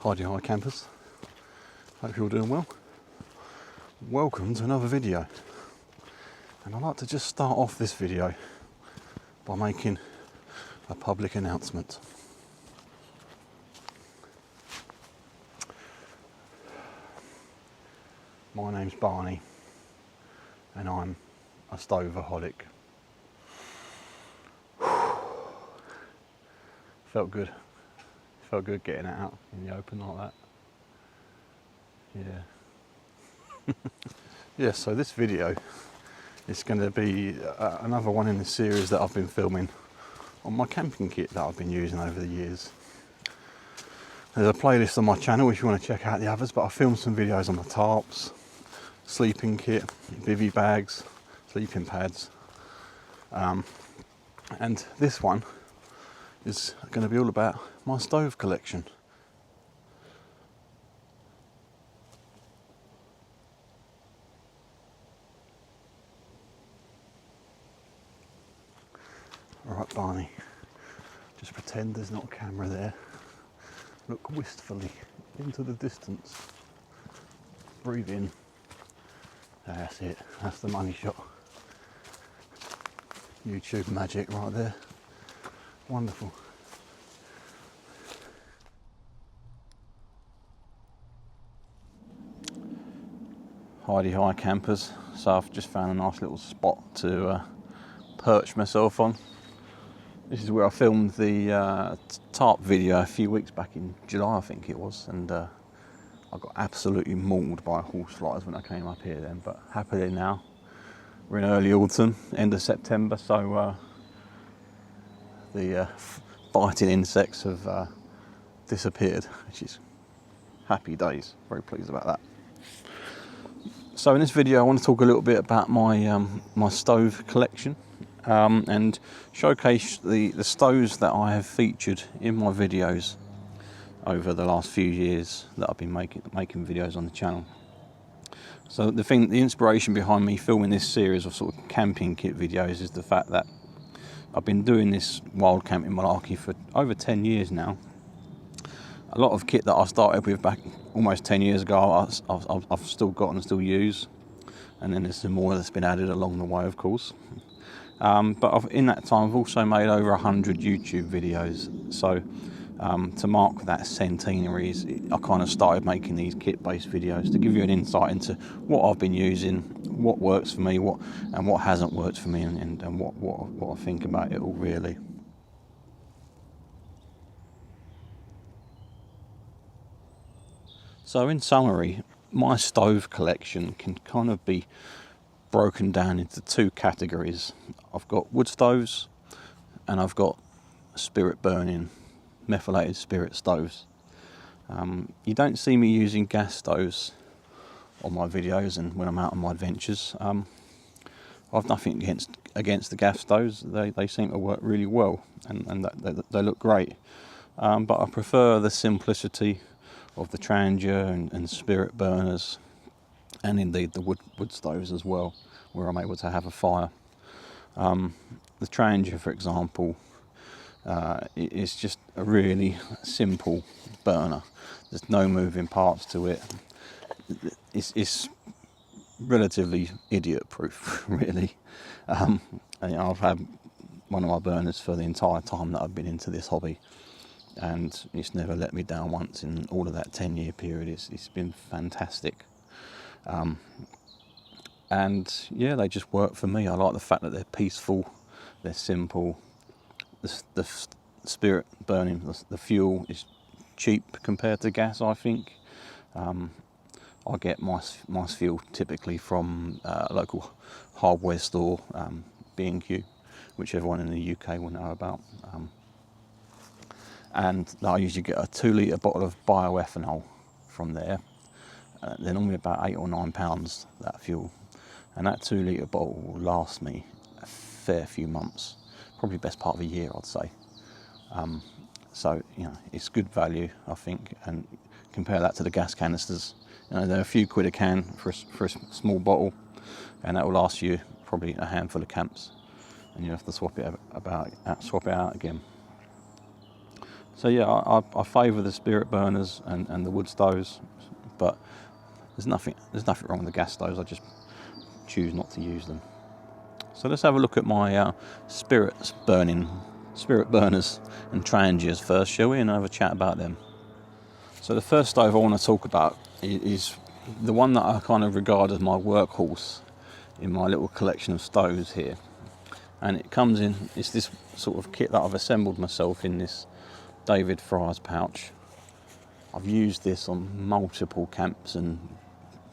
Hi campers, hope you're all doing well. Welcome to another video, and I'd like to just start off this video by making a public announcement. My name's Barney and I'm a stoveaholic. Felt good getting it out in the open like that. Yeah. Yeah, so this video is going to be another one in the series that I've been filming on my camping kit that I've been using over the years. There's a playlist on my channel if you want to check out the others, but I filmed some videos on the tarps, sleeping kit, bivvy bags, sleeping pads, and this one is going to be all about my stove collection. Alright Barney, just pretend there's not a camera there. Look wistfully into the distance. Breathe in. That's it, that's the money shot. YouTube magic right there. Wonderful. Hi campers. So I've just found a nice little spot to perch myself on. This is where I filmed the tarp video a few weeks back in July, I think it was, and I got absolutely mauled by horse flies when I came up here then, but happily now we're in early autumn, end of September, so the biting insects have disappeared, which is happy days. Very pleased about that. So in this video I want to talk a little bit about my my stove collection and showcase the stoves that I have featured in my videos over the last few years that I've been making videos on the channel. So the inspiration behind me filming this series of sort of camping kit videos is the fact that I've been doing this wild camping malarkey for over 10 years now. A lot of kit that I started with back almost 10 years ago I've still got and still use, and then there's some more that's been added along the way, of course. But in that time I've also made over 100 YouTube videos, so to mark that centenary, I kind of started making these kit-based videos to give you an insight into what I've been using, what works for me, what hasn't worked for me, and what I think about it all really. So in summary, my stove collection can kind of be broken down into two categories. I've got wood stoves and I've got spirit burning, methylated spirit stoves. You don't see me using gas stoves on my videos and when I'm out on my adventures. I've nothing against the gas stoves. They seem to work really well and they look great. But I prefer the simplicity of the Trangia and spirit burners, and indeed the wood stoves as well, where I'm able to have a fire. The Trangia, for example, it's just a really simple burner. There's no moving parts to it. It's relatively idiot-proof, really. And I've had one of my burners for the entire time that I've been into this hobby, and it's never let me down once in all of that 10-year period. It's been fantastic. And yeah, they just work for me. I like the fact that they're peaceful, they're simple. The spirit burning, the fuel is cheap compared to gas, I think. I get my fuel typically from a local hardware store, B&Q, which everyone in the UK will know about. And I usually get a 2-litre bottle of bioethanol from there. They're normally about £8 or £9, that fuel. And that 2-litre bottle will last me a fair few months, probably best part of a year, I'd say. So, you know, it's good value, I think, and compare that to the gas canisters. You know, they're a few quid a can for a small bottle, and that will last you probably a handful of camps, and you have to swap it out again. So yeah, I favour the spirit burners and the wood stoves, but there's nothing wrong with the gas stoves. I just choose not to use them. So let's have a look at my spirit burners and Trangias first, shall we, and have a chat about them. So the first stove I want to talk about is the one that I kind of regard as my workhorse in my little collection of stoves here. And it comes in, it's this sort of kit that I've assembled myself in this David Fry's pouch. I've used this on multiple camps and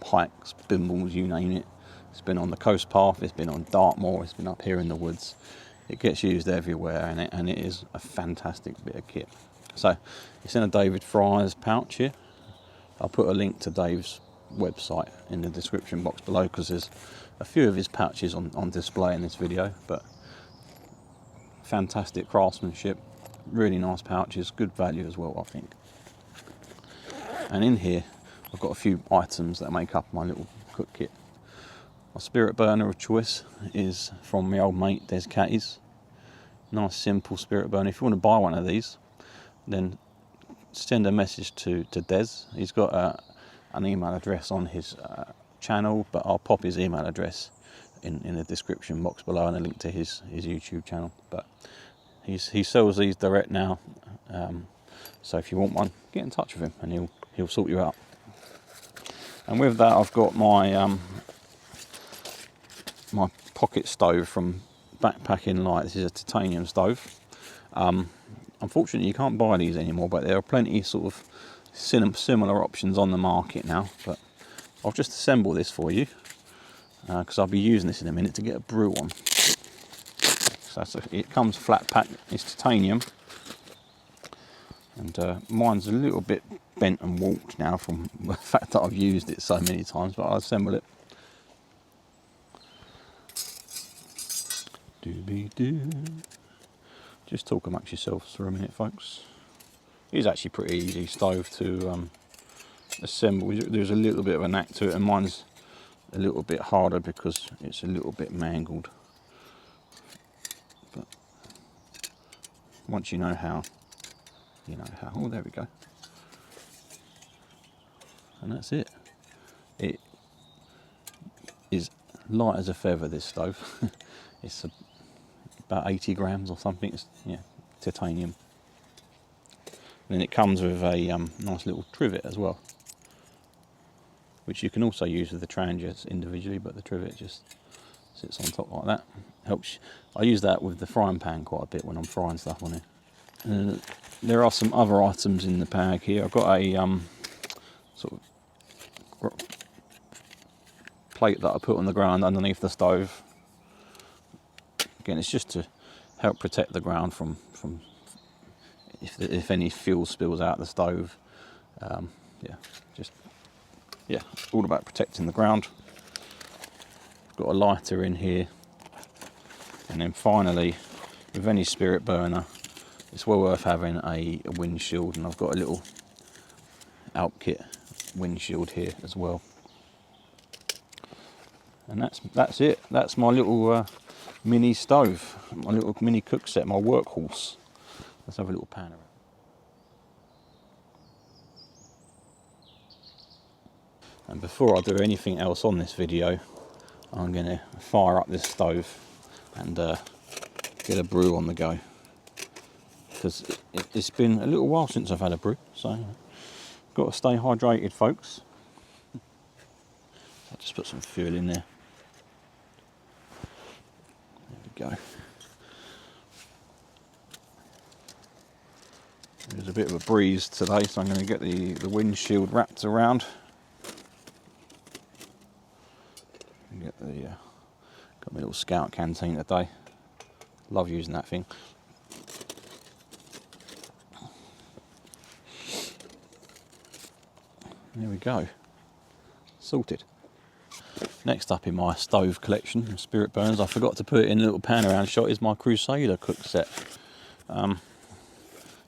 hikes, Bimbles, you name it. It's been on the coast path, it's been on Dartmoor, it's been up here in the woods. It gets used everywhere, and it is a fantastic bit of kit. So it's in a David Fry's pouch here. I'll put a link to Dave's website in the description box below, because there's a few of his pouches on display in this video. But fantastic craftsmanship, really nice pouches, good value as well, I think. And in here I've got a few items that make up my little cook kit. My spirit burner of choice is from my old mate Des Catties. Nice simple spirit burner. If you want to buy one of these, then send a message to Des. He's got an email address on his channel, but I'll pop his email address in the description box below, and a link to his YouTube channel. But he sells these direct now, so if you want one, get in touch with him and he'll sort you out. And with that, I've got my my pocket stove from Backpacking Light. This is a titanium stove. Unfortunately, you can't buy these anymore, but there are plenty sort of similar options on the market now. But I've just assembled this for you, because I'll be using this in a minute to get a brew on. So it comes flat packed. It's titanium, and mine's a little bit bent and warped now from the fact that I've used it so many times, but I'll assemble it. Doobie-doo. Just talk amongst yourselves for a minute, folks. It's actually pretty easy stove to assemble. There's a little bit of a knack to it, and mine's a little bit harder because it's a little bit mangled. But once you know how, you know how. Oh, there we go. And that's it. It is light as a feather, this stove. It's about 80 grams or something. It's, yeah, titanium. And then it comes with a nice little trivet as well, which you can also use with the Trangias individually, but the trivet just sits on top like that. Helps. I use that with the frying pan quite a bit when I'm frying stuff on it. There are some other items in the bag here. I've got a sort of plate that I put on the ground underneath the stove. Again, it's just to help protect the ground from if any fuel spills out the stove. Yeah, all about protecting the ground. Got a lighter in here, and then finally, with any spirit burner, it's well worth having a windshield, and I've got a little Alpkit windshield here as well. And that's it. That's my little mini stove, my little mini cook set, my workhorse. Let's have a little pan around. And before I do anything else on this video, I'm going to fire up this stove and get a brew on the go, because it's been a little while since I've had a brew, so got to stay hydrated, folks. I'll just put some fuel in there. There we go. There's a bit of a breeze today, so I'm going to get the windshield wrapped around. Get got my little Scout canteen today. Love using that thing. There we go. Sorted. Next up in my stove collection of spirit burners, I forgot to put it in a little pan around shot, is my Crusader cook set.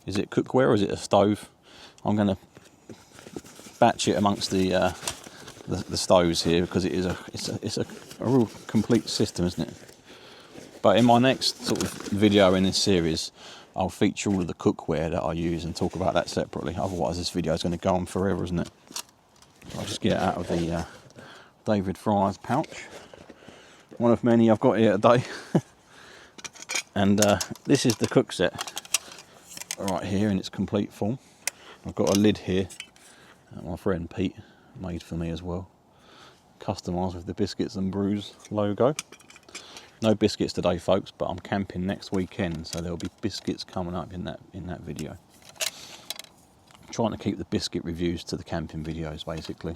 Is it cookware or is it a stove? I'm going to batch it amongst the stoves here, because it's a real complete system, isn't it? But in my next sort of video in this series, I'll feature all of the cookware that I use and talk about that separately. Otherwise this video is going to go on forever, isn't it? I'll just get it out of the David Fry's pouch. One of many I've got here today. And this is the cook set right here in its complete form. I've got a lid here that my friend Pete made for me as well. Customised with the Biscuits and Brews logo. No biscuits today, folks, but I'm camping next weekend, so there'll be biscuits coming up in that video. I'm trying to keep the biscuit reviews to the camping videos, basically.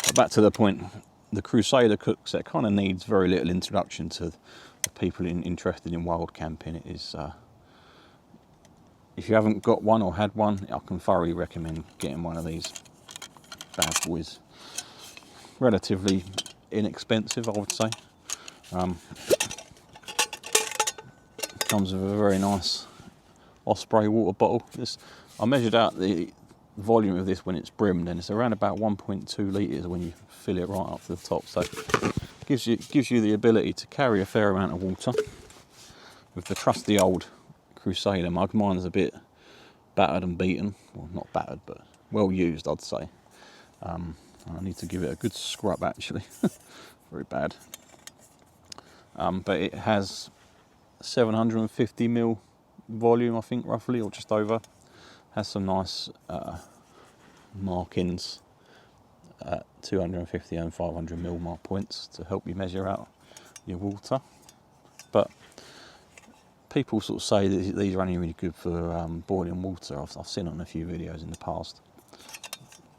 But back to the point, the Crusader cook set kind of needs very little introduction to the people interested in wild camping. It is, if you haven't got one or had one, I can thoroughly recommend getting one of these bad boys. Relatively inexpensive, I would say. Comes with a very nice Osprey water bottle. I measured out the volume of this when it's brimmed, and it's around about 1.2 litres when you fill it right up to the top. So it gives you the ability to carry a fair amount of water. With the trusty old Crusader mug, mine's a bit battered and beaten. Well, not battered, but well used, I'd say. I need to give it a good scrub, actually. Very bad. But it has 750ml volume, I think, roughly, or just over. Has some nice markings at 250 and 500ml mark points to help you measure out your water. But people sort of say that these are only really good for boiling water. I've seen on a few videos in the past.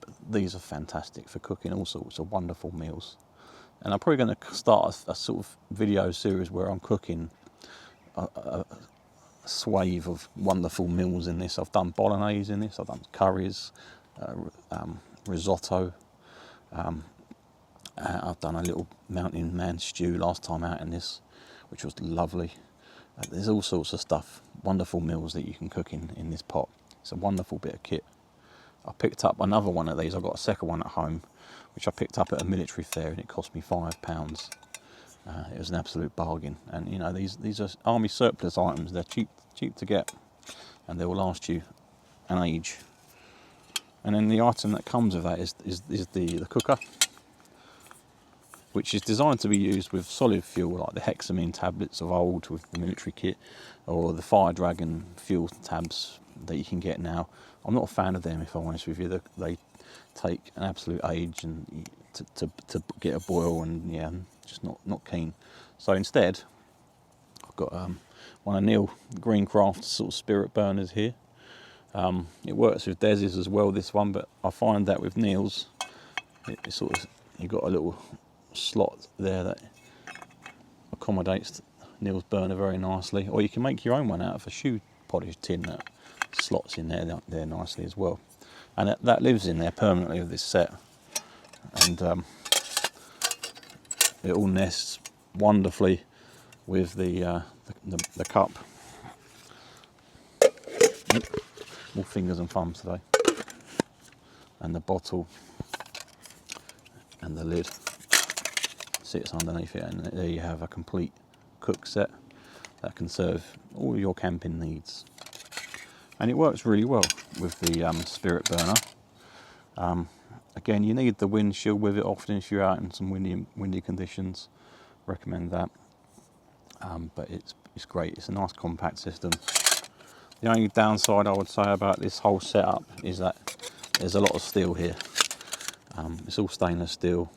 But these are fantastic for cooking all sorts of wonderful meals. And I'm probably going to start a sort of video series where I'm cooking a swathe of wonderful meals in this. I've done bolognese in this, I've done curries, risotto. I've done a little mountain man stew last time out in this, which was lovely. There's all sorts of stuff, wonderful meals that you can cook in this pot. It's a wonderful bit of kit. I picked up another one of these. I've got a second one at home, which I picked up at a military fair, and it cost me £5. It was an absolute bargain. And you know, these are army surplus items. They're cheap to get, and they will last you an age. And then the item that comes with that is the cooker, which is designed to be used with solid fuel, like the hexamine tablets of old with the military kit, or the Fire Dragon fuel tabs that you can get now. I'm not a fan of them, if I'm honest with you. They take an absolute age and to get a boil, and yeah, I'm just not keen. So instead, I've got one of Neil Greencraft's sort of spirit burners here. It works with Desi's as well, this one, but I find that with Neil's, it sort of, you've got a little slot there that accommodates Neil's burner very nicely, or you can make your own one out of a shoe polish tin that slots in there nicely as well, and that lives in there permanently with this set, and it all nests wonderfully with the cup. More fingers and thumbs today, and the bottle and the lid sits underneath it, and there you have a complete cook set that can serve all your camping needs. And it works really well with the spirit burner. Again, you need the windshield with it often if you're out in some windy conditions. Recommend that. But it's great. It's a nice compact system. The only downside I would say about this whole setup is that there's a lot of steel here. It's all stainless steel,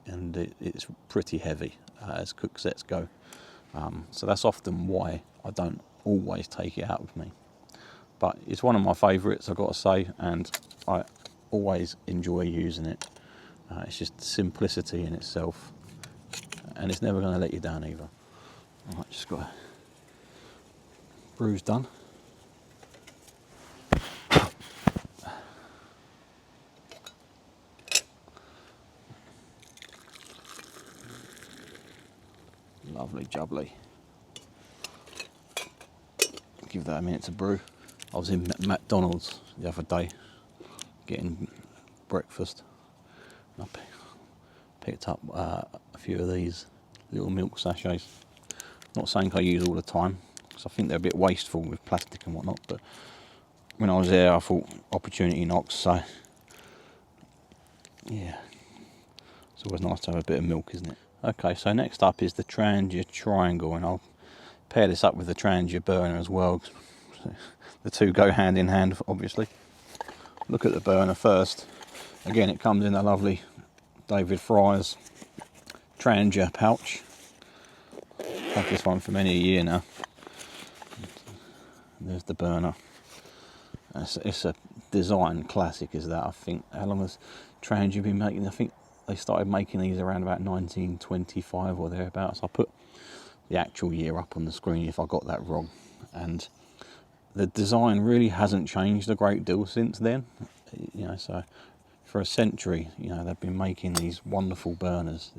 and it's pretty heavy as cook sets go. So that's often why I don't always take it out with me. But it's one of my favourites, I've got to say, and I always enjoy using it. It's just simplicity in itself, and it's never going to let you down either. Alright, just got a brews done. Lovely jubbly. Give that a minute to brew. I was in McDonald's the other day getting breakfast. I picked up a few of these little milk sachets. Not something I use all the time, because I think they're a bit wasteful with plastic and whatnot. But when I was there, I thought opportunity knocks. So yeah, it's always nice to have a bit of milk, isn't it? Okay, so next up is the Trangia Triangle, and I'll pair this up with the Trangia Burner as well. The two go hand in hand, obviously. Look at the burner first. Again, it comes in a lovely David Fry's Trangia pouch. I've had this one for many a year now. There's the burner. It's a design classic, is that, I think. How long has Trangia been making? I think they started making these around about 1925 or thereabouts. I'll put the actual year up on the screen if I got that wrong. And the design really hasn't changed a great deal since then. You know, so for a century, you know, they've been making these wonderful burners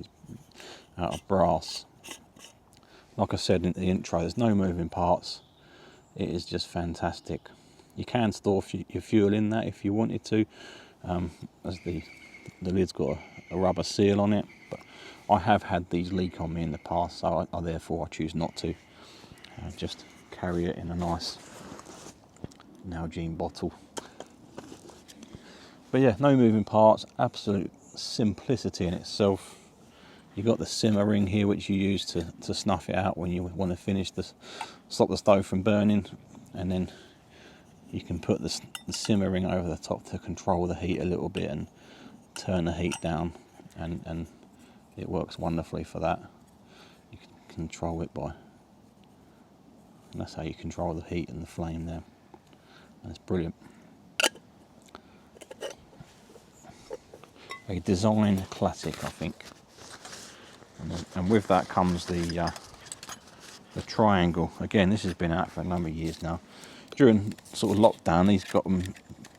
out of brass. Like I said in the intro, there's no moving parts. It is just fantastic. You can store your fuel in that if you wanted to, as the lid's got a rubber seal on it. But I have had these leak on me in the past, so therefore I choose not to. Just carry it in a nice Nalgene bottle. But yeah, no moving parts, absolute simplicity in itself. You've got the simmer ring here, which you use to snuff it out when you want to finish stop the stove from burning, and then you can put the simmer ring over the top to control the heat a little bit and turn the heat down, and it works wonderfully for that. You can control it and that's how you control the heat and the flame there. And it's brilliant. A design classic, I think. And with that comes the Triangle. Again, this has been out for a number of years now. During sort of lockdown, these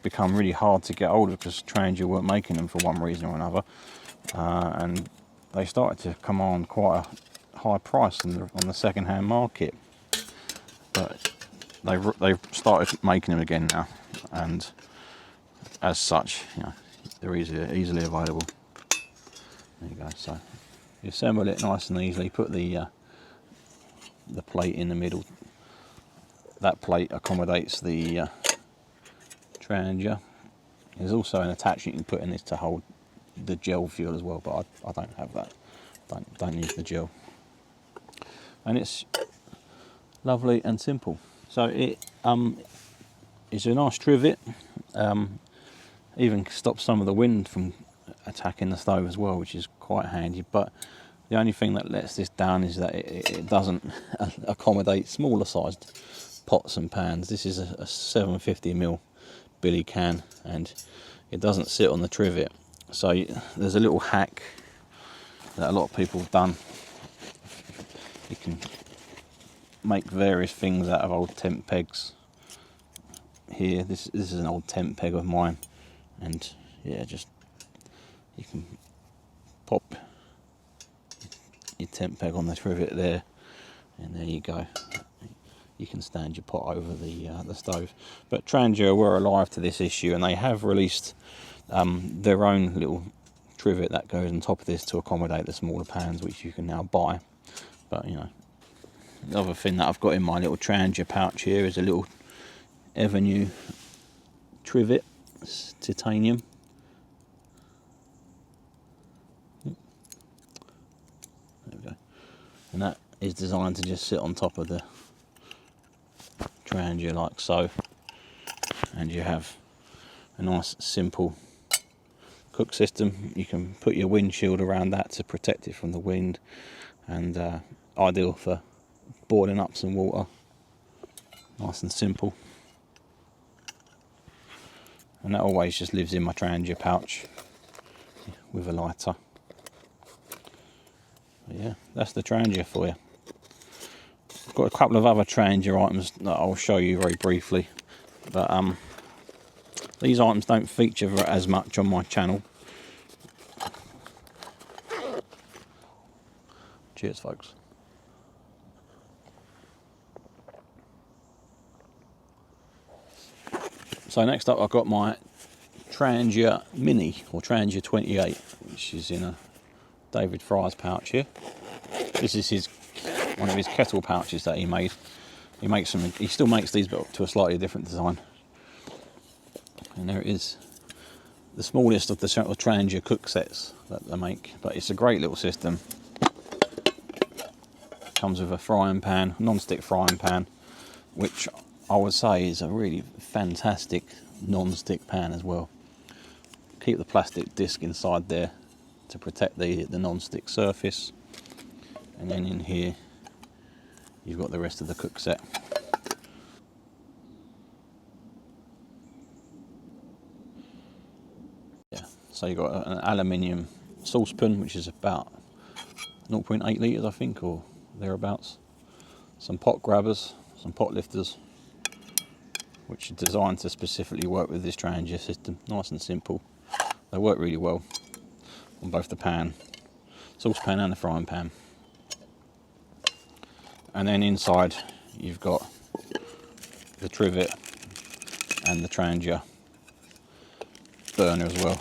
become really hard to get hold of because Trangia weren't making them for one reason or another, and they started to come on quite a high price on the second-hand market. But they've started making them again now, and as such, you know, they're easily available. There you go. So you assemble it nice and easily. Put the plate in the middle. That plate accommodates the Trangia. There's also an attachment you can put in this to hold the gel fuel as well, but I don't have that. Don't use the gel. And it's lovely and simple. So it's a nice trivet. Even stops some of the wind from attacking the stove as well, which is quite handy. But the only thing that lets this down is that it doesn't accommodate smaller sized pots and pans. This is a 750ml billy can, and it doesn't sit on the trivet. So there's a little hack that a lot of people have done. You can make various things out of old tent pegs. Here, this is an old tent peg of mine, and yeah, just you can pop your tent peg on the trivet there, and there you go. You can stand your pot over the stove. But Trangia were alive to this issue, and they have released their own little trivet that goes on top of this to accommodate the smaller pans, which you can now buy. But you know, the other thing that I've got in my little Trangia pouch here is a little Avenue trivet. It's titanium. There we go. And that is designed to just sit on top of the Trangia like so, and you have a nice simple cook system. You can put your windshield around that to protect it from the wind, and ideal for boiling up some water. Nice and simple. And that always just lives in my Trangia pouch with a lighter. But yeah, that's the Trangia for you. I've got a couple of other Trangia items that I'll show you very briefly, but these items don't feature as much on my channel. Cheers, folks. So next up, I've got my Trangia Mini, or Trangia 28, which is in a David Fry's pouch here. This is one of his kettle pouches that he made. He still makes these, but to a slightly different design. And there it is, the smallest of the sort of Trangia cook sets that they make, but it's a great little system. Comes with a frying pan, non-stick frying pan, which I would say is a really fantastic non-stick pan as well. Keep the plastic disc inside there to protect the non-stick surface, and then in here you've got the rest of the cook set. Yeah, so you've got an aluminium saucepan, which is about 0.8 litres I think, or thereabouts. Some pot grabbers, some pot lifters, which are designed to specifically work with this Trangia system. Nice and simple. They work really well on both the saucepan and the frying pan. And then inside you've got the trivet and the Trangia burner as well,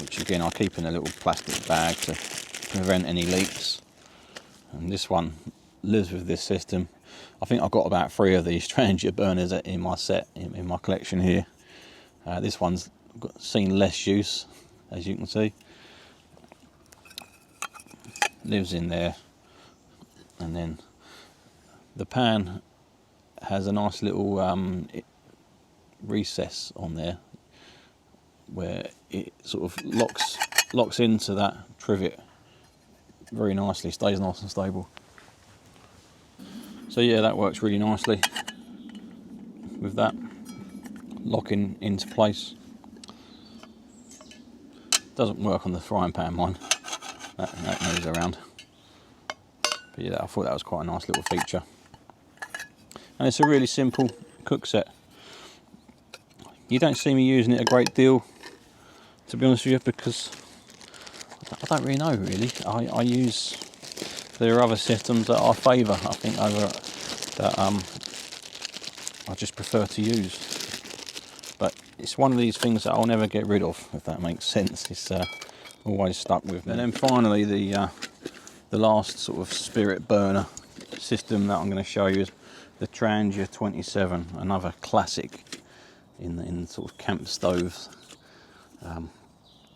which again I keep in a little plastic bag to prevent any leaks. And this one lives with this system. I think I've got about 3 of these Trangia burners in my set, in my collection here. This one's seen less use, as you can see. Lives in there. And then the pan has a nice little recess on there where it sort of locks into that trivet very nicely, stays nice and stable. So yeah, that works really nicely with that locking into place. Doesn't work on the frying pan, mine. That moves around. But yeah, I thought that was quite a nice little feature. And it's a really simple cook set. You don't see me using it a great deal, to be honest with you, because I don't really know, really. There are other systems that I favour, I think, over that I just prefer to use. But it's one of these things that I'll never get rid of, if that makes sense. It's always stuck with me. And then finally, the last sort of spirit burner system that I'm going to show you is the Trangia 27, another classic in sort of camp stoves.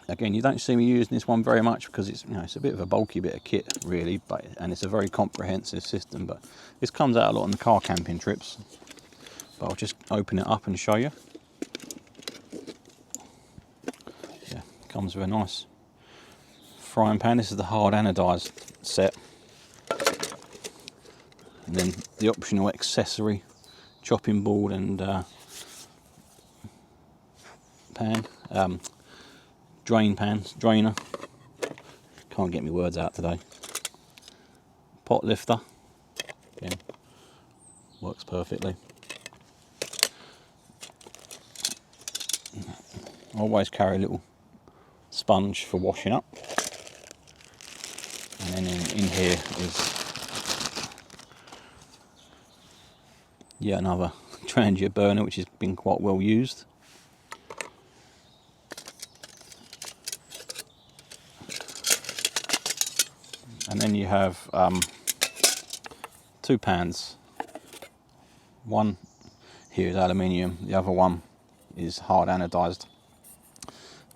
Again, you don't see me using this one very much because it's it's a bit of a bulky bit of kit, really, and it's a very comprehensive system. But this comes out a lot on the car camping trips. But I'll just open it up and show you. Yeah, comes with a nice frying pan. This is the hard anodised set, and then the optional accessory chopping board and pan, drainer. Can't get my words out today. Pot lifter, again, works perfectly. I always carry a little sponge for washing up. And then in here is yet another Trangia burner, which has been quite well used. And then you have 2 pans. One here is aluminium, the other one is hard anodised.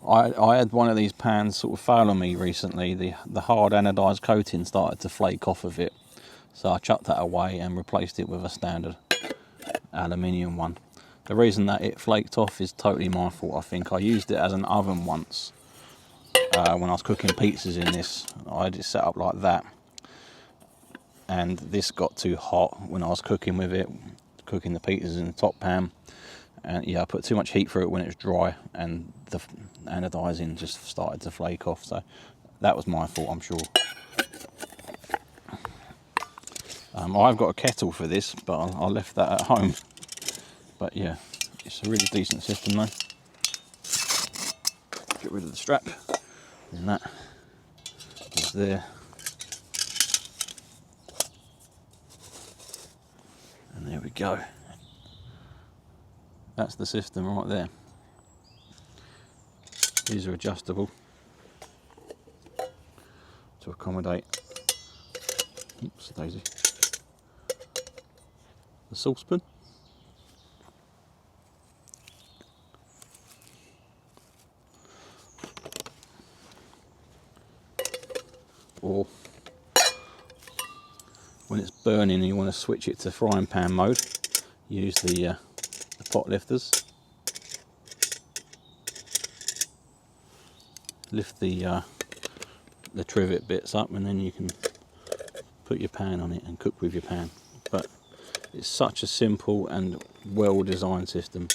I had one of these pans sort of fail on me recently. The hard anodised coating started to flake off of it, so I chucked that away and replaced it with a standard aluminium one. The reason that it flaked off is totally my fault, I think. I used it as an oven once when I was cooking pizzas in this. I had it set up like that, and this got too hot when I was cooking with it, cooking the pizzas in the top pan. And yeah, I put too much heat through it when it was dry, and the anodising just started to flake off. So that was my fault, I'm sure. I've got a kettle for this, but I left that at home. But yeah, it's a really decent system though. Get rid of the strap, and that is there. And there we go. That's the system right there. These are adjustable to accommodate, oops, daisy, the saucepan. Or when it's burning and you want to switch it to frying pan mode, use the pot lifters. Lift the trivet bits up and then you can put your pan on it and cook with your pan. But it's such a simple and well designed system.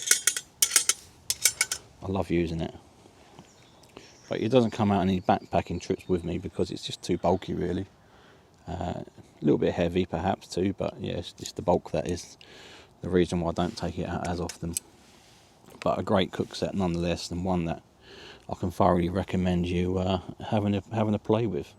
I love using it. But it doesn't come out on any backpacking trips with me because it's just too bulky really. A little bit heavy perhaps too, but yeah, it's just the bulk that is the reason why I don't take it out as often. But a great cook set nonetheless, and one that I can thoroughly recommend you having a play with.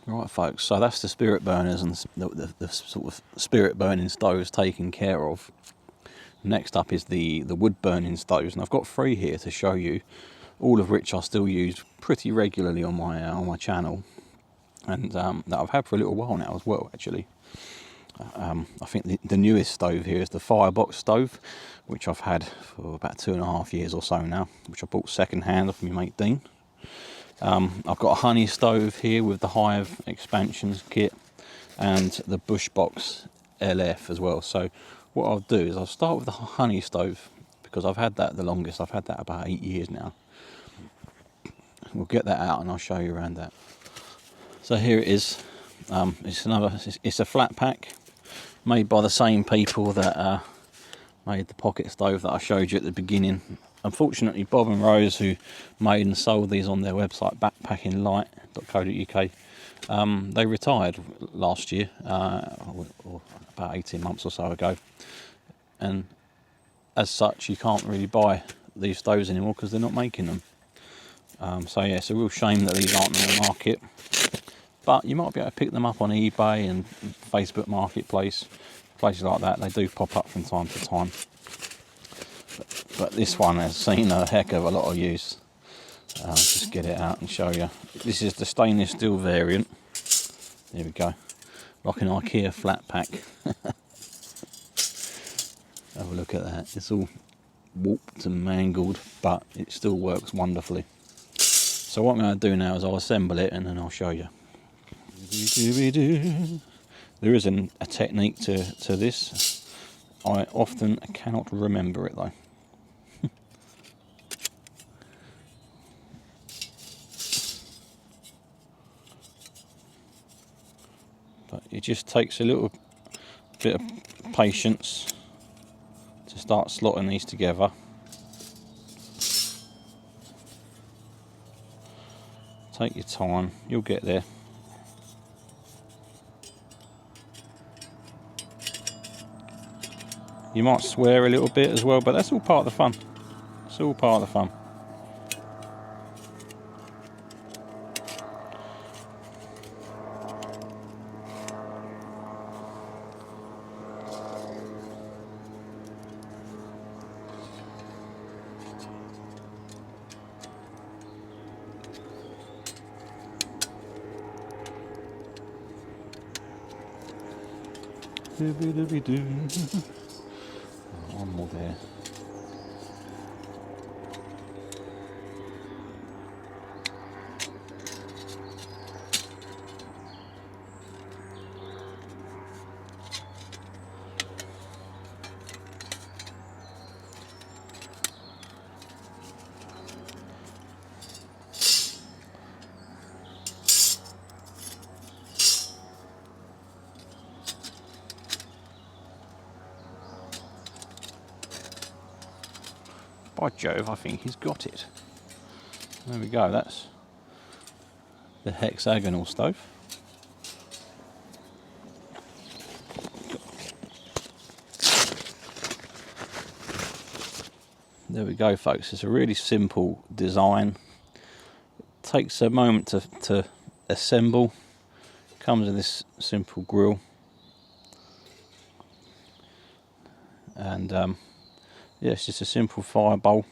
Right folks, so that's the spirit burners and the sort of spirit burning stoves taken care of. Next up is the wood burning stoves, and I've got 3 here to show you, all of which I still use pretty regularly on my channel, and that I've had for a little while now as well actually. I think the newest stove here is the Firebox stove, which I've had for about 2.5 years or so now, which I bought second hand off my mate Dean. I've got a honey stove here with the hive expansions kit, and the Bushbox LF as well. So what I'll do is I'll start with the honey stove because I've had that the longest. I've had that about 8 years now. We'll get that out and I'll show you around that. So here it is. It's a flat pack made by the same people that made the pocket stove that I showed you at the beginning. Unfortunately, Bob and Rose, who made and sold these on their website backpackinglight.co.uk, they retired last year, or about 18 months or so ago, and as such you can't really buy these stoves anymore because they're not making them. So yeah, it's a real shame that these aren't on the market, but you might be able to pick them up on eBay and Facebook Marketplace, places like that. They do pop up from time to time. But this one has seen a heck of a lot of use. Just get it out and show you. This is the stainless steel variant. There we go. Like an IKEA flat pack. Have a look at that. It's all warped and mangled, but it still works wonderfully. So what I'm going to do now is I'll assemble it and then I'll show you. There is a technique to this. I often cannot remember it though. But it just takes a little bit of patience to start slotting these together. Take your time, you'll get there. You might swear a little bit as well, but that's all part of the fun. It's all part of the fun. One more there. By Jove, I think he's got it. There we go, that's the hexagonal stove. There we go folks, it's a really simple design. It takes a moment to assemble. Comes in this simple grill. And yeah, it's just a simple fire bowl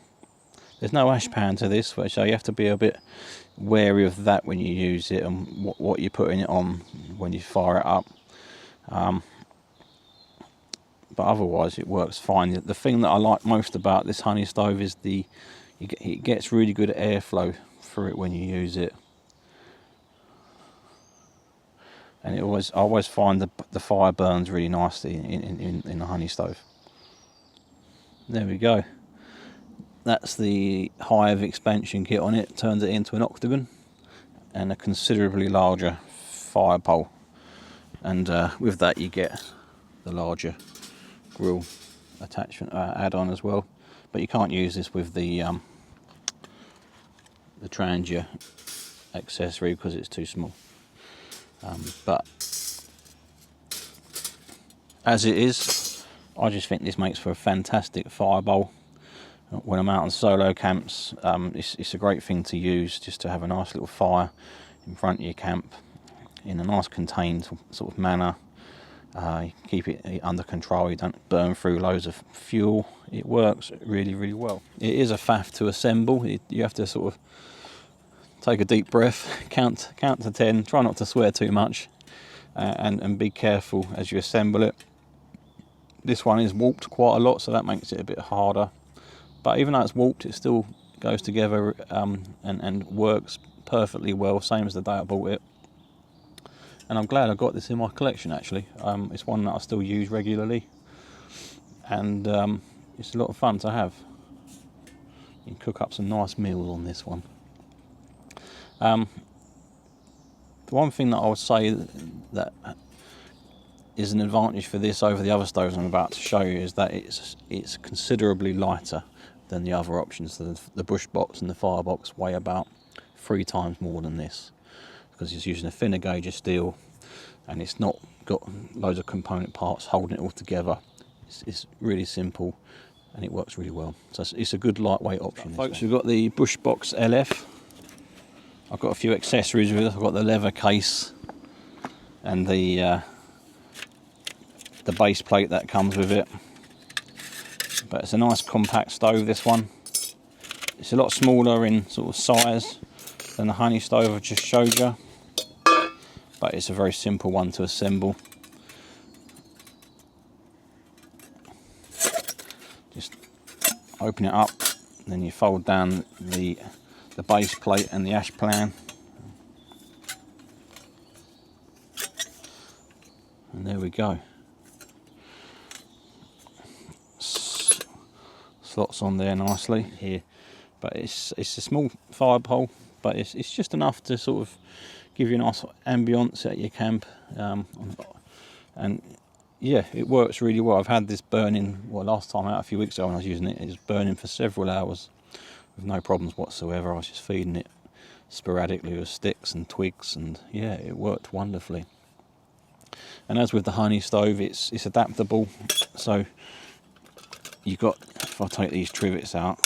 There's no ash pan to this, so you have to be a bit wary of that when you use it, and what you're putting it on when you fire it up. But otherwise it works fine. The thing that I like most about this honey stove is it gets really good airflow through it when you use it, and I always find the fire burns really nicely in the honey stove. There we go. That's the hive expansion kit on it. Turns it into an octagon and a considerably larger fire pole, and with that you get the larger grill attachment add-on as well. But you can't use this with the Trangia accessory because it's too small. But as it is, I just think this makes for a fantastic fire bowl. When I'm out on solo camps, it's a great thing to use, just to have a nice little fire in front of your camp in a nice contained sort of manner. You keep it under control, you don't burn through loads of fuel. It works really, really well. It is a faff to assemble. You have to sort of take a deep breath, count to 10, try not to swear too much, and be careful as you assemble it. This one is warped quite a lot, so that makes it a bit harder. But even though it's warped, it still goes together and works perfectly well, same as the day I bought it. And I'm glad I got this in my collection actually. It's one that I still use regularly, and it's a lot of fun to have. You can cook up some nice meals on this one. The one thing that I would say that is an advantage for this over the other stoves I'm about to show you is that it's considerably lighter than the other options. The Bushbox and the Firebox weigh about 3 times more than this, because it's using a thinner gauge of steel and it's not got loads of component parts holding it all together. It's really simple and it works really well. So it's a good lightweight option. Folks, we've got the Bushbox LF. I've got a few accessories with it. I've got the leather case and the base plate that comes with it. But it's a nice compact stove, this one. It's a lot smaller in sort of size than the honey stove I just showed you, but it's a very simple one to assemble. Just open it up, then you fold down the base plate and the ash pan, and there we go. Slots on there nicely here, but it's a small fire pole, but it's just enough to sort of give you a nice ambience at your camp, and yeah, it works really well. I've had this burning, well, last time out a few weeks ago when I was using it, it was burning for several hours with no problems whatsoever. I was just feeding it sporadically with sticks and twigs, and yeah, it worked wonderfully. And as with the honey stove, it's adaptable, so you've got, if I take these trivets out,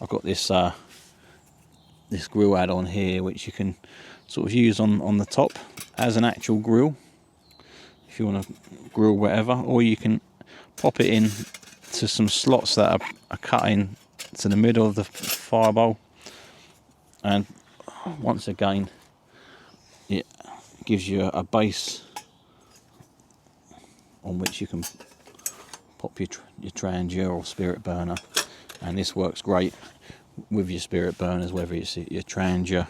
I've got this this grill add-on here, which you can sort of use on the top as an actual grill if you want to grill whatever, or you can pop it in to some slots that are cut in to the middle of the fire bowl, and once again it gives you a base on which you can pop your Trangia or spirit burner. And this works great with your spirit burners, whether it's your Trangia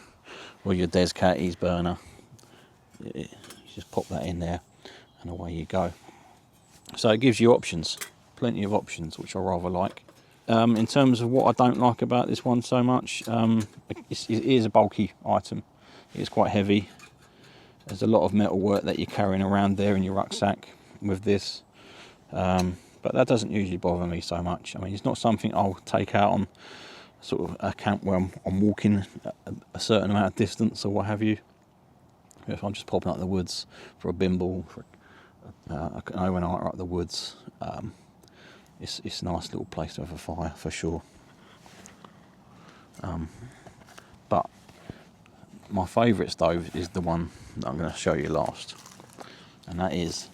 or your Discontinued burner. You just pop that in there and away you go. So it gives you options, plenty of options, which I rather like. In terms of what I don't like about this one so much, it is a bulky item. It's quite heavy. There's a lot of metal work that you're carrying around there in your rucksack with this, but that doesn't usually bother me so much. I mean, it's not something I'll take out on sort of a camp where I'm walking a certain amount of distance or what have you. If I'm just popping up the woods for a bimble, for an overnighter up the woods, it's a nice little place to have a fire for sure. But my favourite stove is the one that I'm going to show you last, and that is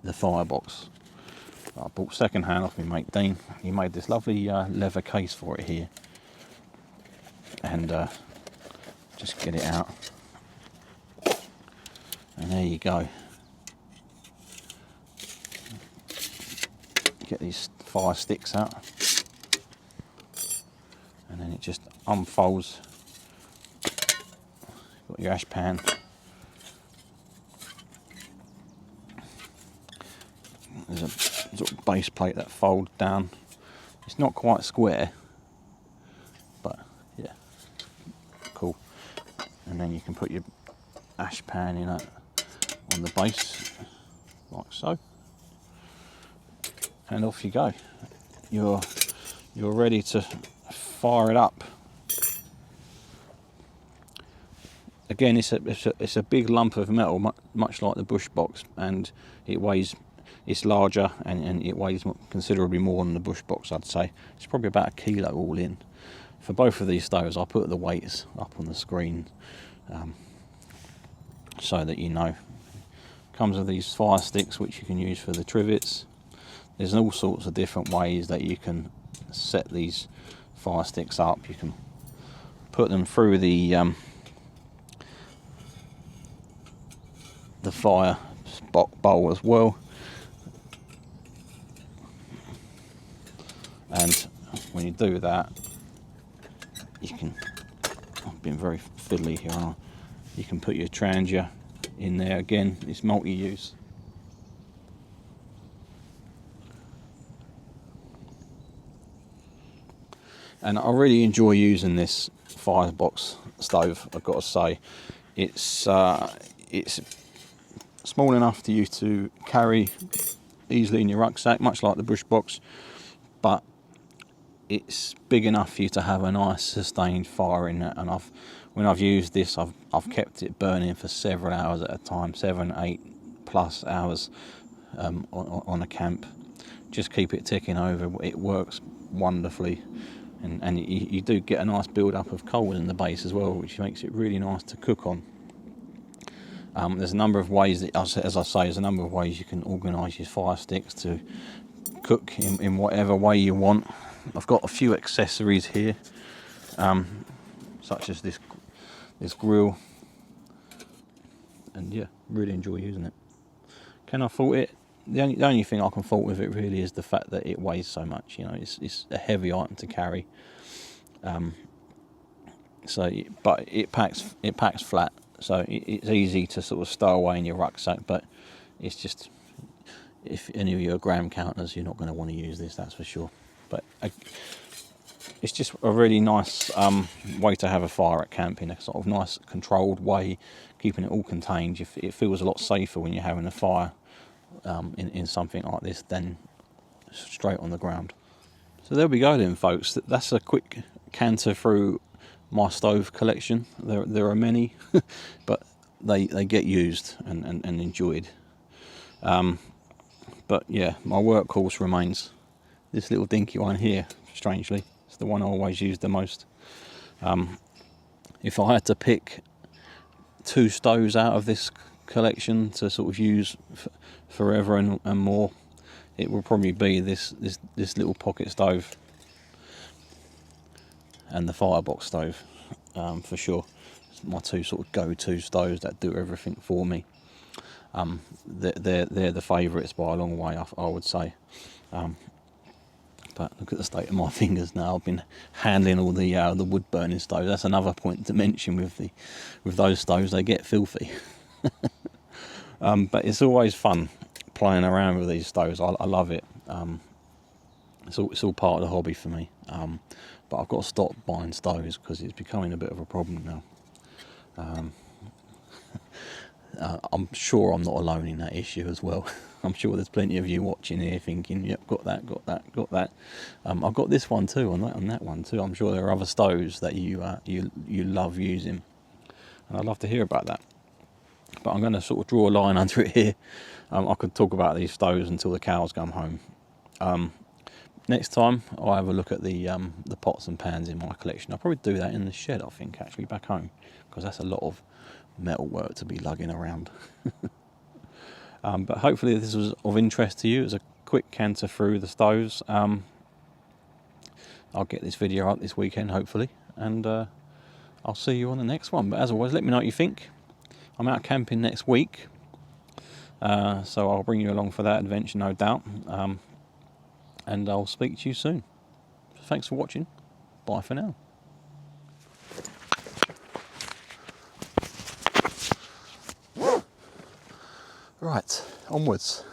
the Firebox. I bought second hand off my mate Dean. He made this lovely leather case for it here, and just get it out, and there you go. Get these fire sticks out, and then it just unfolds. Got your ash pan. There's a sort of base plate that folds down. It's not quite square, but yeah, cool. And then you can put your ash pan in it on the base, like so. And off you go. You're ready to fire it up. Again, it's a big lump of metal, much like the Bushbox, and it's larger and it weighs considerably more than the Bushbox. I'd say it's probably about a kilo all in. For both of these stoves, I'll put the weights up on the screen so that you know. Comes with these fire sticks which you can use for the trivets. There's all sorts of different ways that you can set these fire sticks up. You can put them through the fire bowl as well, and when you do that, you can, I've been very fiddly here, aren't I? You can put your Trangia in there. Again, it's multi-use. And I really enjoy using this Firebox stove, I've got to say. It's small enough for you to carry easily in your rucksack, much like the Bushbox, but it's big enough for you to have a nice sustained fire in it. And when I've used this, I've kept it burning for several hours at a time, 7-8+ hours on a camp. Just keep it ticking over. It works wonderfully. And you do get a nice build up of coal in the base as well, which makes it really nice to cook on. There's a number of ways that, as I say, there's a number of ways you can organise your fire sticks to cook in whatever way you want. I've got a few accessories here, such as this grill, and yeah, really enjoy using it. Can I fault it? The only thing I can fault with it really is the fact that it weighs so much. You know, it's a heavy item to carry. But it packs flat, so it's easy to sort of stow away in your rucksack. But it's just, if any of you are gram counters, you're not going to want to use this, that's for sure. But it's just a really nice way to have a fire at camp, in a sort of nice controlled way, keeping it all contained. It feels a lot safer when you're having a fire in something like this than straight on the ground. So there we go then, folks. That's a quick canter through my stove collection. There are many, but they get used and enjoyed. But yeah, my workhorse remains this little dinky one here. Strangely, it's the one I always use the most. If I had to pick 2 stoves out of this collection to sort of use forever and more, it will probably be this little pocket stove and the Firebox stove, for sure. It's my 2 sort of go-to stoves that do everything for me. They're the favourites by a long way, I would say. But look at the state of my fingers now. I've been handling all the wood burning stoves. That's another point to mention with those stoves. They get filthy. But it's always fun playing around with these stoves. I love it. It's all part of the hobby for me. But I've got to stop buying stoves because it's becoming a bit of a problem now. I'm sure I'm not alone in that issue as well. I'm sure there's plenty of you watching here thinking, yep, got that. I've got this one too, on that one too. I'm sure there are other stoves that you love using, and I'd love to hear about that. But I'm going to sort of draw a line under it here. I could talk about these stoves until the cows come home. Next time I'll have a look at the pots and pans in my collection. I'll probably do that in the shed, I think, actually, back home, because that's a lot of metal work to be lugging around. But hopefully this was of interest to you. It was a quick canter through the stoves. I'll get this video up this weekend, hopefully, and I'll see you on the next one. But as always, let me know what you think. I'm out camping next week, so I'll bring you along for that adventure, no doubt. And I'll speak to you soon. Thanks for watching. Bye for now. Right, onwards.